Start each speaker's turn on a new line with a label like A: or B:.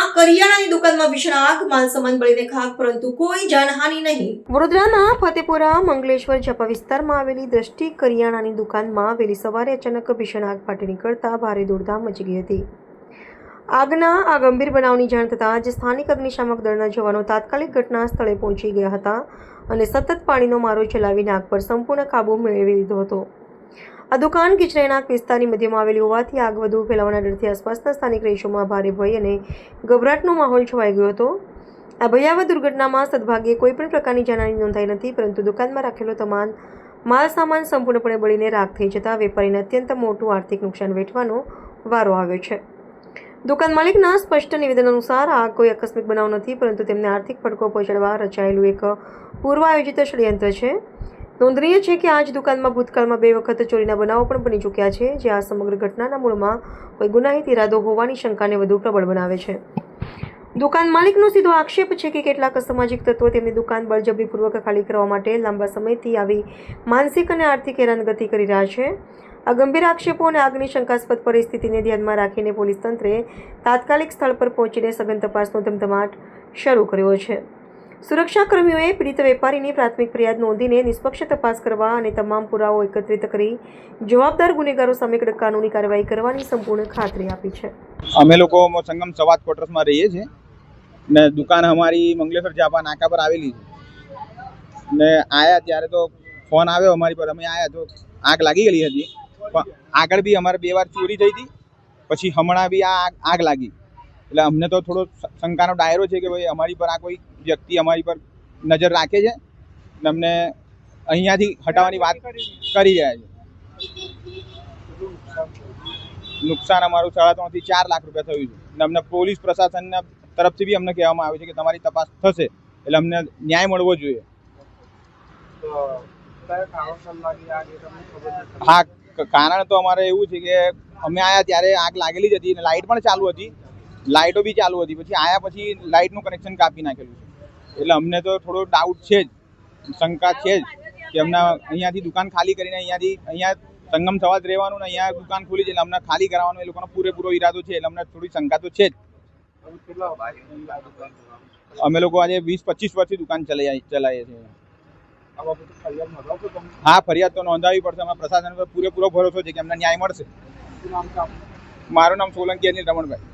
A: વડોદરામાં કરિયાણાની દુકાનમાં ભીષણ આગ, માલ સામાન બળીને ખાખ, પરંતુ કોઈ જાનહાનિ નહીં. વડોદરાના ફતેપુરા મંગલેશ્વર ઝાપા વિસ્તારમાં આવેલી દ્રષ્ટિ કરિયાણાની દુકાનમાં વહેલી સવારે અચાનક ભીષણ આગ ફાટી નીકળતા ભારે દોડધામ મચી ગઈ હતી. આગના આ ગંભીર બનાવની જાણ થતાં જ સ્થાનિક અગ્નિશામક દળના જવાનો તાત્કાલિક ઘટના સ્થળે પહોંચી ગયા હતા અને સતત પાણીનો મારો ચલાવીને આગ પર સંપૂર્ણ કાબૂ મેળવી લીધો હતો. આ દુકાન ગીચ રહેણાંક વિસ્તારની મધ્યમાં આવેલી હોવાથી આગ વધુ ફેલાવાના ડરથી આસપાસના સ્થાનિક રહીશોમાં ભારે ભય અને ગભરાટનો માહોલ છવાઈ ગયો હતો. આ ભયાવહ દુર્ઘટનામાં સદભાગ્યે કોઈપણ પ્રકારની જાનહાનિ નોંધાઈ નથી, પરંતુ દુકાનમાં રાખેલો તમામ માલ સામાન સંપૂર્ણપણે બળીને રાખ થઈ જતાં વેપારીને અત્યંત મોટું આર્થિક નુકસાન વેઠવાનો વારો આવ્યો છે. દુકાન માલિકના સ્પષ્ટ નિવેદન અનુસાર આ કોઈ આકસ્મિક બનાવ નથી, પરંતુ તેમને આર્થિક ફટકો પહોંચાડવા રચાયેલું એક પૂર્વ આયોજિત ષડયંત્ર છે. નોંધનીય છે કે આ જ દુકાનમાં ભૂતકાળમાં 2 વખત ચોરીના બનાવો પણ બની ચૂક્યા છે, જે આ સમગ્ર ઘટનાના મૂળમાં કોઈ ગુનાહિત ઇરાદો હોવાની શંકાને વધુ પ્રબળ બનાવે છે. દુકાન માલિકનો સીધો આક્ષેપ છે કે કેટલાક અસામાજિક તત્વો તેમની દુકાન બળજબરીપૂર્વક ખાલી કરવા માટે લાંબા સમયથી આવી માનસિક અને આર્થિક હેરાનગતિ કરી રહ્યા છે. આ ગંભીર આક્ષેપો અને આગની શંકાસ્પદ પરિસ્થિતિને ધ્યાનમાં રાખીને પોલીસ તંત્રે તાત્કાલિક સ્થળ પર પહોંચીને સઘન તપાસનો ધમધમાટ શરૂ કર્યો છે. સુરક્ષાકર્મીઓએ પીડિત વેપારીની પ્રાથમિક ફરિયાદ નોંધીને નિષ્પક્ષ તપાસ કરવા અને તમામ પુરાવો એકત્રિત કરી જવાબદાર ગુનેગારો સામે કડક કાનૂની કાર્યવાહી કરવાની સંપૂર્ણ ખાતરી આપી છે.
B: અમે લોકો સંગમ સવાદ ક્વાર્ટર્સમાં રહીએ છીએ ને દુકાન અમારી મંગલેશ્વર ઝાપા નાકા પર આવેલી છે ને આયા ત્યારે તો ફોન આવ્યો અમારી પર, અમે આયા તો આગ લાગી ગયેલી હતી. પણ આગળ બી અમારે 2 વાર ચોરી થઈ હતી, પછી હમણાં બી આ આગ લાગી. એટલે અમને તો થોડો શંકાનો દાયરો છે કે ભાઈ અમારી પર આ કોઈ વ્યક્તિ અમારી પર નજર રાખે છે ને અમને અહીંયાથી હટાવવાની વાત કરી રહ્યા છે. નુકસાન અમારું 3.5 થી 4 લાખ રૂપિયા થયું છે ને અમને પોલીસ પ્રશાસનના તરફથી બી અમને કહેવામાં આવ્યું છે કે તમારી તપાસ થશે, એટલે અમને ન્યાય મળવો જોઈએ. હા, કારણ તો અમારે એવું છે કે અમે આયા ત્યારે આગ લાગેલી જ હતી અને લાઇટ પણ ચાલુ હતી, લાઇટો બી ચાલુ હતી. પછી આયા પછી લાઇટનું કનેક્શન કાપી નાખેલું છે, એટલે અમને તો થોડો ડાઉટ છે જ, શંકા છે જ કે અમને અહીંયાથી દુકાન ખાલી કરીને અહીંયા સંગમ સવાદ રહેવાનું ને અહીંયા દુકાન ખુલી છે, એટલે અમને ખાલી કરાવવાનો એ લોકોનો પૂરેપૂરો ઈરાદો છે. એટલે અમને થોડી શંકા તો છે જ. અમે લોકો આજે 20-25 વર્ષથી દુકાન ચલાવીએ છીએ. હા, ફરિયાદ તો નોંધાવવી પડશે. અમારા પ્રશાસન પર પૂરેપૂરો ભરોસો છે કે અમને ન્યાય મળશે. મારું નામ સોલંકી અનિલ રમણભાઈ.